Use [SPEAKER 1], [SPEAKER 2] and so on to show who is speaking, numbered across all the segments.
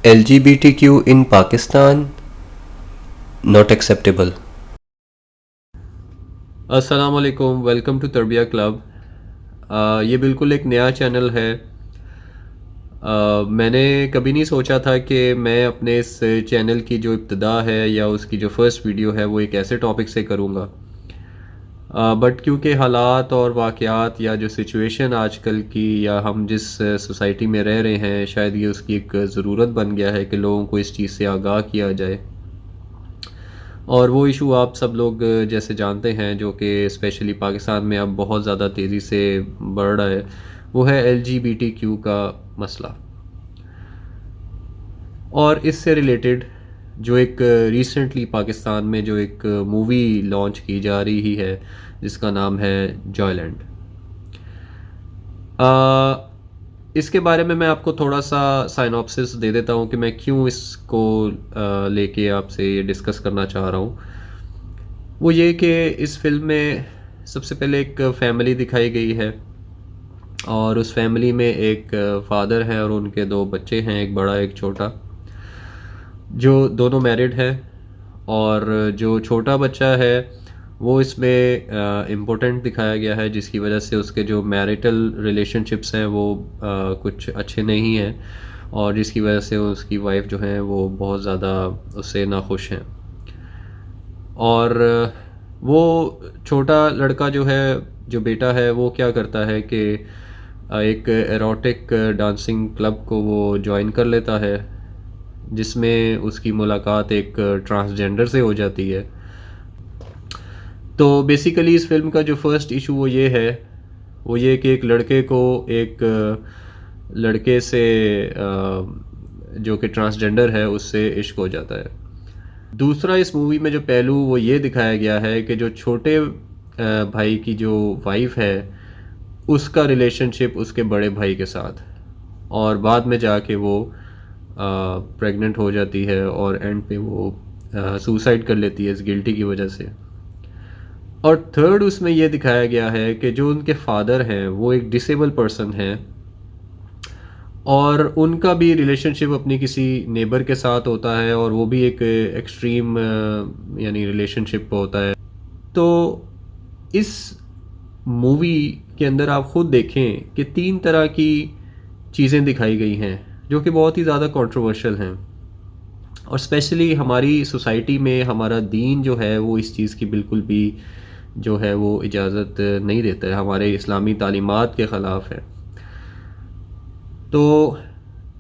[SPEAKER 1] LGBTQ in Pakistan not acceptable.
[SPEAKER 2] السلام علیکم، welcome to تربیہ club. یہ بالکل ایک نیا چینل ہے۔ میں نے کبھی نہیں سوچا تھا کہ میں اپنے اس چینل کی جو ابتدا ہے یا اس کی جو فرسٹ ویڈیو ہے وہ ایک ایسے ٹاپک سے کروں گا، بٹ کیونکہ حالات اور واقعات یا جو سچویشن آج کل کی یا ہم جس سوسائٹی میں رہ رہے ہیں، شاید یہ اس کی ایک ضرورت بن گیا ہے کہ لوگوں کو اس چیز سے آگاہ کیا جائے۔ اور وہ ایشو آپ سب لوگ جیسے جانتے ہیں، جو کہ اسپیشلی پاکستان میں اب بہت زیادہ تیزی سے بڑھ رہا ہے، وہ ہے LGBTQ کا مسئلہ۔ اور اس سے ریلیٹڈ جو ایک ریسنٹلی پاکستان میں جو ایک مووی لانچ کی جا رہی ہے جس کا نام ہے جوائے لینڈ، اس کے بارے میں آپ کو تھوڑا سا سائنوپسس دے دیتا ہوں کہ میں کیوں اس کو لے کے آپ سے یہ ڈسکس کرنا چاہ رہا ہوں۔ وہ یہ کہ اس فلم میں سب سے پہلے ایک فیملی دکھائی گئی ہے، اور اس فیملی میں ایک فادر ہے اور ان کے 2 بچے ہیں، ایک بڑا ایک چھوٹا، جو دونوں میرڈ ہیں۔ اور جو چھوٹا بچہ ہے وہ اس میں امپورٹنٹ دکھایا گیا ہے، جس کی وجہ سے اس کے جو میریٹل ریلیشن شپس ہیں وہ کچھ اچھے نہیں ہیں، اور جس کی وجہ سے اس کی وائف جو ہیں وہ بہت زیادہ اس سے ناخوش ہیں۔ اور وہ چھوٹا لڑکا جو ہے، جو بیٹا ہے، وہ کیا کرتا ہے کہ ایک ایروٹک ڈانسنگ کلب کو وہ جوائن کر لیتا ہے، جس میں اس کی ملاقات ایک ٹرانسجینڈر سے ہو جاتی ہے۔ تو بیسیکلی اس فلم کا جو فرسٹ ایشو وہ یہ کہ ایک لڑکے کو ایک لڑکے سے جو کہ ٹرانسجینڈر ہے اس سے عشق ہو جاتا ہے۔ دوسرا اس مووی میں جو پہلو وہ یہ دکھایا گیا ہے کہ جو چھوٹے بھائی کی جو وائف ہے اس کا ریلیشن شپ اس کے بڑے بھائی کے ساتھ، اور بعد میں جا کے وہ پریگننٹ ہو جاتی ہے اور اینڈ پہ وہ سوسائڈ کر لیتی ہے اس گلٹی کی وجہ سے۔ اور تھرڈ اس میں یہ دکھایا گیا ہے کہ جو ان کے فادر ہیں وہ ایک ڈسیبل پرسن ہیں، اور ان کا بھی ریلیشن شپ اپنی کسی نیبر کے ساتھ ہوتا ہے، اور وہ بھی ایک ایکسٹریم یعنی ریلیشن شپ ہوتا ہے۔ تو اس مووی کے اندر آپ خود دیکھیں کہ 3 طرح کی چیزیں دکھائی گئی ہیں جو کہ بہت ہی زیادہ کنٹروورشل ہیں، اور اسپیشلی ہماری سوسائٹی میں ہمارا دین جو ہے وہ اس چیز کی بالکل بھی جو ہے وہ اجازت نہیں دیتا ہے، ہمارے اسلامی تعلیمات کے خلاف ہے۔ تو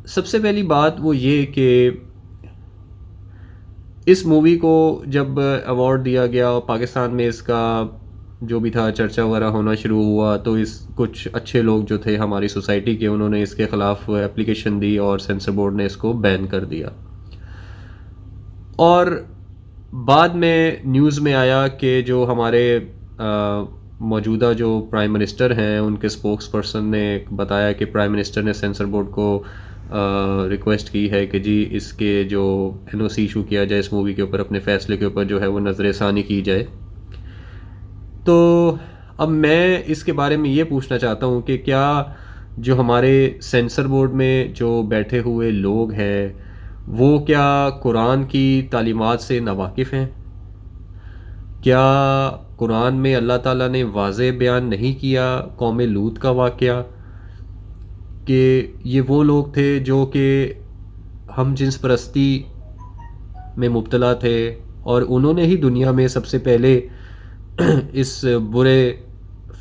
[SPEAKER 2] سب سے پہلی بات وہ یہ کہ اس مووی کو جب ایوارڈ دیا گیا اور پاکستان میں اس کا جو بھی تھا چرچا وغیرہ ہونا شروع ہوا، تو کچھ اچھے لوگ جو تھے ہماری سوسائٹی کے، انہوں نے اس کے خلاف اپلیکیشن دی اور سینسر بورڈ نے اس کو بین کر دیا۔ اور بعد میں نیوز میں آیا کہ جو ہمارے موجودہ جو پرائم منسٹر ہیں ان کے اسپوکس پرسن نے بتایا کہ پرائم منسٹر نے سینسر بورڈ کو ریکویسٹ کی ہے کہ جی اس کے جو NOC ایشو کیا جائے اس مووی کے اوپر، اپنے فیصلے کے اوپر جو ہے وہ نظر ثانی کی جائے۔ تو اب میں اس کے بارے میں یہ پوچھنا چاہتا ہوں کہ کیا جو ہمارے سینسر بورڈ میں جو بیٹھے ہوئے لوگ ہیں وہ کیا قرآن کی تعلیمات سے ناواقف ہیں؟ کیا قرآن میں اللہ تعالیٰ نے واضح بیان نہیں کیا قوم لوط کا واقعہ، کہ یہ وہ لوگ تھے جو کہ ہم جنس پرستی میں مبتلا تھے، اور انہوں نے ہی دنیا میں سب سے پہلے اس برے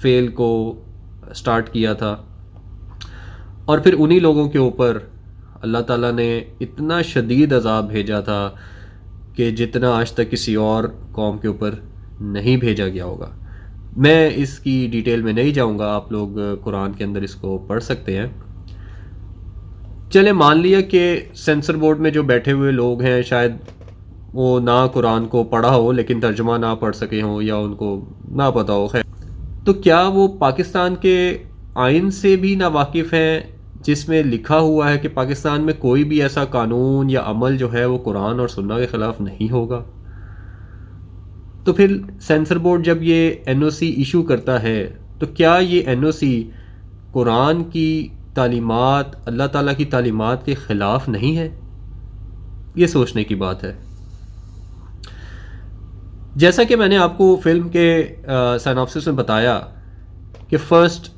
[SPEAKER 2] فعل کو سٹارٹ کیا تھا، اور پھر انہی لوگوں کے اوپر اللہ تعالیٰ نے اتنا شدید عذاب بھیجا تھا کہ جتنا آج تک کسی اور قوم کے اوپر نہیں بھیجا گیا ہوگا۔ میں اس کی ڈیٹیل میں نہیں جاؤں گا، آپ لوگ قرآن کے اندر اس کو پڑھ سکتے ہیں۔ چلے مان لیا کہ سینسر بورڈ میں جو بیٹھے ہوئے لوگ ہیں شاید وہ نہ قرآن کو پڑھا ہو لیکن ترجمہ نہ پڑھ سکے ہوں، یا ان کو نہ پتہ ہو، خیر، تو کیا وہ پاکستان کے آئین سے بھی ناواقف ہیں جس میں لکھا ہوا ہے کہ پاکستان میں کوئی بھی ایسا قانون یا عمل جو ہے وہ قرآن اور سنہ کے خلاف نہیں ہوگا؟ تو پھر سینسر بورڈ جب یہ NOC ایشو کرتا ہے تو کیا یہ NOC قرآن کی تعلیمات، اللہ تعالیٰ کی تعلیمات کے خلاف نہیں ہے؟ یہ سوچنے کی بات ہے. جیسا کہ میں نے آپ کو فلم کے سائناپسس میں بتایا کہ فرسٹ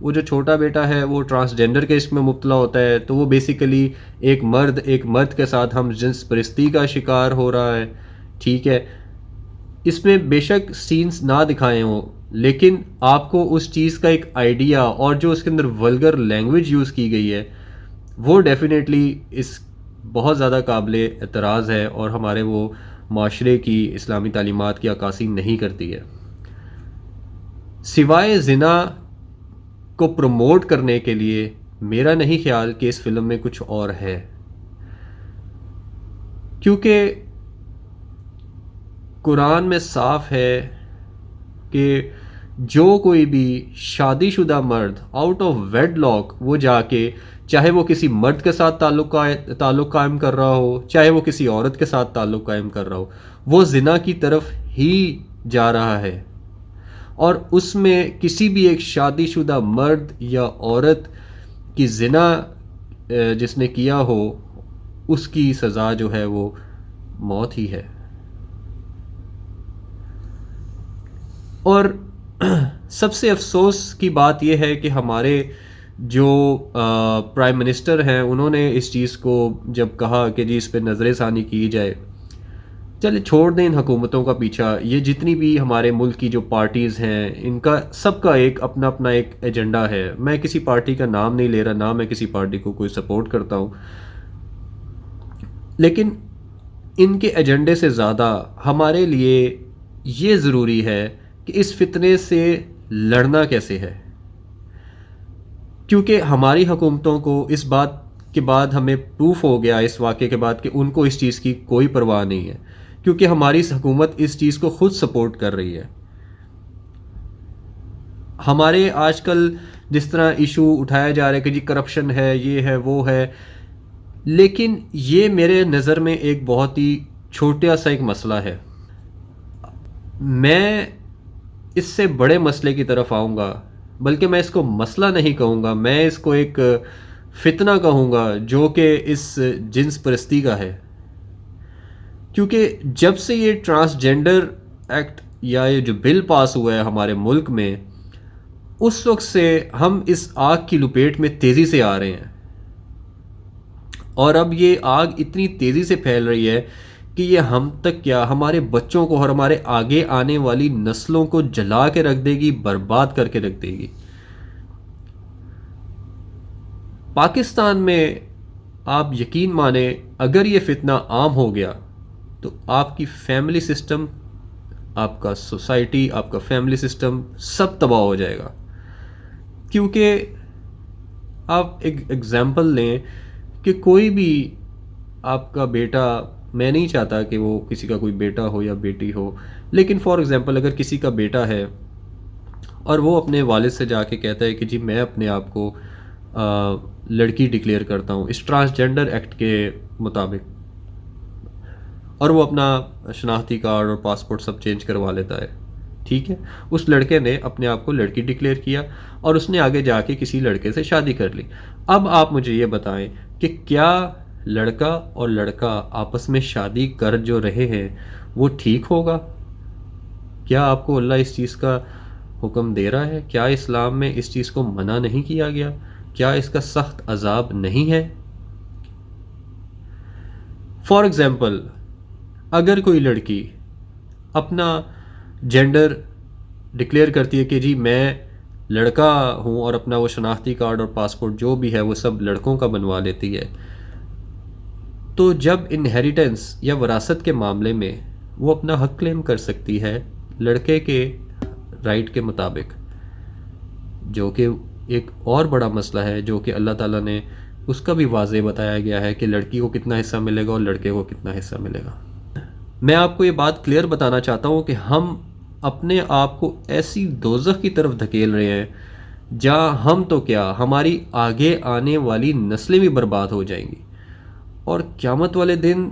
[SPEAKER 2] وہ جو چھوٹا بیٹا ہے وہ ٹرانسجینڈر کے اس میں مبتلا ہوتا ہے، تو وہ بیسیکلی ایک مرد کے ساتھ ہم جنس پرستی کا شکار ہو رہا ہے. ٹھیک ہے، اس میں بے شک سینز نہ دکھائے ہوں، لیکن آپ کو اس چیز کا ایک آئیڈیا اور جو اس کے اندر ولگر لینگویج یوز کی گئی ہے وہ ڈیفینیٹلی اس بہت زیادہ قابل اعتراض ہے اور ہمارے وہ معاشرے کی اسلامی تعلیمات کی عکاسی نہیں کرتی ہے. سوائے زنا کو پروموٹ کرنے کے لیے میرا نہیں خیال کہ اس فلم میں کچھ اور ہے، کیونکہ قرآن میں صاف ہے کہ جو کوئی بھی شادی شدہ مرد آؤٹ آف ویڈ لاک وہ جا کے چاہے وہ کسی مرد کے ساتھ تعلق قائم کر رہا ہو، چاہے وہ کسی عورت کے ساتھ تعلق قائم کر رہا ہو، وہ زنا کی طرف ہی جا رہا ہے. اور اس میں کسی بھی ایک شادی شدہ مرد یا عورت کی زنا جس نے کیا ہو اس کی سزا جو ہے وہ موت ہی ہے. اور سب سے افسوس کی بات یہ ہے کہ ہمارے جو پرائم منسٹر ہیں انہوں نے اس چیز کو جب کہا کہ جی اس پہ نظر ثانی کی جائے، چلے چھوڑ دیں ان حکومتوں کا پیچھا. یہ جتنی بھی ہمارے ملک کی جو پارٹیز ہیں ان کا سب کا ایک اپنا اپنا ایک ایجنڈا ہے. میں کسی پارٹی کا نام نہیں لے رہا، نہ میں کسی پارٹی کو کوئی سپورٹ کرتا ہوں، لیکن ان کے ایجنڈے سے زیادہ ہمارے لیے یہ ضروری ہے کہ اس فتنے سے لڑنا کیسے ہے. کیونکہ ہماری حکومتوں کو اس بات کے بعد ہمیں پروف ہو گیا اس واقعے کے بعد کہ ان کو اس چیز کی کوئی پرواہ نہیں ہے، کیونکہ ہماری حکومت اس چیز کو خود سپورٹ کر رہی ہے. ہمارے آج کل جس طرح ایشو اٹھایا جا رہا ہے کہ جی کرپشن ہے، یہ ہے، وہ ہے، لیکن یہ میرے نظر میں ایک بہت ہی چھوٹا سا ایک مسئلہ ہے. میں اس سے بڑے مسئلے کی طرف آؤں گا، بلکہ میں اس کو مسئلہ نہیں کہوں گا، میں اس کو ایک فتنہ کہوں گا جو کہ اس جنس پرستی کا ہے. کیونکہ جب سے یہ ٹرانسجینڈر ایکٹ یا یہ جو بل پاس ہوا ہے ہمارے ملک میں، اس وقت سے ہم اس آگ کی لپیٹ میں تیزی سے آ رہے ہیں. اور اب یہ آگ اتنی تیزی سے پھیل رہی ہے کہ یہ ہم تک کیا ہمارے بچوں کو اور ہمارے آگے آنے والی نسلوں کو جلا کے رکھ دے گی، برباد کر کے رکھ دے گی. پاکستان میں آپ یقین مانیں اگر یہ فتنہ عام ہو گیا تو آپ کی فیملی سسٹم، آپ کا سوسائٹی، آپ کا فیملی سسٹم سب تباہ ہو جائے گا. کیونکہ آپ ایک ایگزامپل لیں کہ کوئی بھی آپ کا بیٹا، میں نہیں چاہتا کہ وہ کسی کا کوئی بیٹا ہو یا بیٹی ہو، لیکن فار ایگزامپل اگر کسی کا بیٹا ہے اور وہ اپنے والد سے جا کے کہتا ہے کہ جی میں اپنے آپ کو لڑکی ڈکلیئر کرتا ہوں اس ٹرانسجینڈر ایکٹ کے مطابق، اور وہ اپنا شناختی کارڈ اور پاسپورٹ سب چینج کروا لیتا ہے. ٹھیک ہے، اس لڑکے نے اپنے آپ کو لڑکی ڈکلیئر کیا اور اس نے آگے جا کے کسی لڑکے سے شادی کر لی. اب آپ مجھے یہ بتائیں کہ کیا لڑکا اور لڑکا آپس میں شادی کر جو رہے ہیں وہ ٹھیک ہوگا؟ کیا آپ کو اللہ اس چیز کا حکم دے رہا ہے؟ کیا اسلام میں اس چیز کو منع نہیں کیا گیا؟ کیا اس کا سخت عذاب نہیں ہے؟ فار ایگزامپل اگر کوئی لڑکی اپنا جینڈر ڈکلیئر کرتی ہے کہ جی میں لڑکا ہوں اور اپنا وہ شناختی کارڈ اور پاسپورٹ جو بھی ہے وہ سب لڑکوں کا بنوا لیتی ہے، تو جب انہیریٹنس یا وراثت کے معاملے میں وہ اپنا حق کلیم کر سکتی ہے لڑکے کے رائٹ کے مطابق، جو کہ ایک اور بڑا مسئلہ ہے جو کہ اللہ تعالیٰ نے اس کا بھی واضح بتایا گیا ہے کہ لڑکی کو کتنا حصہ ملے گا اور لڑکے کو کتنا حصہ ملے گا. میں آپ کو یہ بات کلیئر بتانا چاہتا ہوں کہ ہم اپنے آپ کو ایسی دوزخ کی طرف دھکیل رہے ہیں جہاں ہم تو کیا ہماری آگے آنے والی نسلیں بھی برباد ہو جائیں گی، اور قیامت والے دن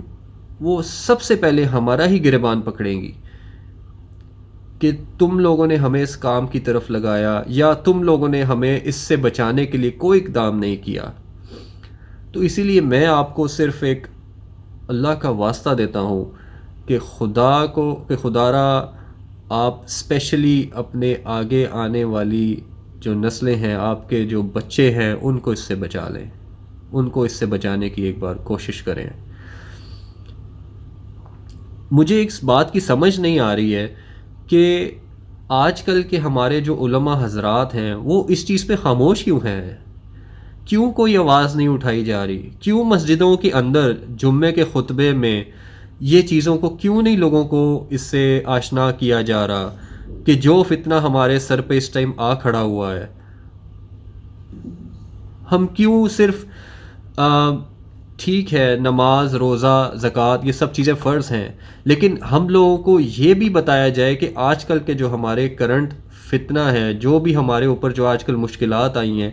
[SPEAKER 2] وہ سب سے پہلے ہمارا ہی گریبان پکڑیں گی کہ تم لوگوں نے ہمیں اس کام کی طرف لگایا یا تم لوگوں نے ہمیں اس سے بچانے کے لیے کوئی اقدام نہیں کیا. تو اسی لیے میں آپ کو صرف ایک اللہ کا واسطہ دیتا ہوں کہ خدا را آپ اسپیشلی اپنے آگے آنے والی جو نسلیں ہیں، آپ کے جو بچے ہیں، ان کو اس سے بچا لیں، ان کو اس سے بچانے کی ایک بار کوشش کریں۔ مجھے اس بات کی سمجھ نہیں آ رہی ہے کہ آج کل کے ہمارے جو علماء حضرات ہیں وہ اس چیز پہ خاموش کیوں ہیں؟ کیوں کوئی آواز نہیں اٹھائی جا رہی؟ کیوں مسجدوں کے اندر جمعے کے خطبے میں یہ چیزوں کو کیوں نہیں لوگوں کو اس سے آشنا کیا جا رہا کہ جو فتنہ ہمارے سر پہ اس ٹائم آ کھڑا ہوا ہے، ہم کیوں صرف ٹھیک ہے نماز، روزہ، زکوٰۃ یہ سب چیزیں فرض ہیں، لیکن ہم لوگوں کو یہ بھی بتایا جائے کہ آج کل کے جو ہمارے کرنٹ فتنہ ہے، جو بھی ہمارے اوپر جو آج کل مشکلات آئی ہیں،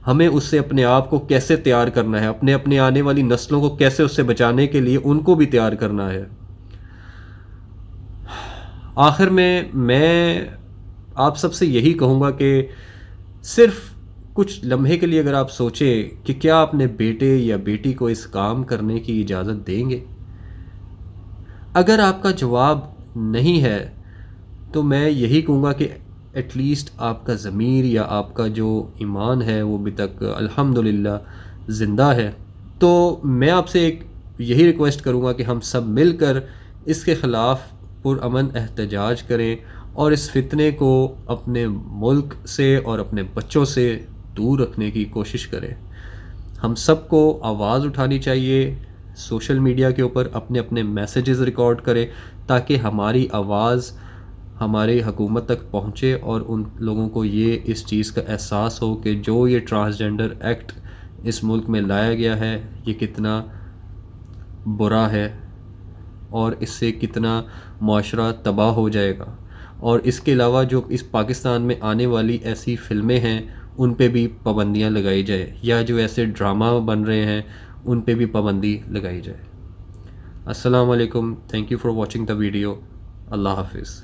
[SPEAKER 2] ہمیں اس سے اپنے آپ کو کیسے تیار کرنا ہے، اپنے آنے والی نسلوں کو کیسے اس سے بچانے کے لیے ان کو بھی تیار کرنا ہے۔ آخر میں آپ سب سے یہی کہوں گا کہ صرف کچھ لمحے کے لیے اگر آپ سوچیں کہ کیا اپنے بیٹے یا بیٹی کو اس کام کرنے کی اجازت دیں گے؟ اگر آپ کا جواب نہیں ہے تو میں یہی کہوں گا کہ ایٹ لیسٹ آپ کا ضمیر یا آپ کا جو ایمان ہے وہ ابھی تک الحمدللہ زندہ ہے۔ تو میں آپ سے ایک یہی ریکویسٹ کروں گا کہ ہم سب مل کر اس کے خلاف پرامن احتجاج کریں اور اس فتنے کو اپنے ملک سے اور اپنے بچوں سے دور رکھنے کی کوشش کریں۔ ہم سب کو آواز اٹھانی چاہیے، سوشل میڈیا کے اوپر اپنے میسیجز ریکارڈ کریں تاکہ ہماری آواز ہمارے حکومت تک پہنچے اور ان لوگوں کو یہ اس چیز کا احساس ہو کہ جو یہ ٹرانسجنڈر ایکٹ اس ملک میں لایا گیا ہے یہ کتنا برا ہے اور اس سے کتنا معاشرہ تباہ ہو جائے گا۔ اور اس کے علاوہ جو اس پاکستان میں آنے والی ایسی فلمیں ہیں ان پہ بھی پابندیاں لگائی جائے، یا جو ایسے ڈرامہ بن رہے ہیں ان پہ بھی پابندی لگائی جائے۔ السلام علیکم، thank you for watching the video, اللہ حافظ۔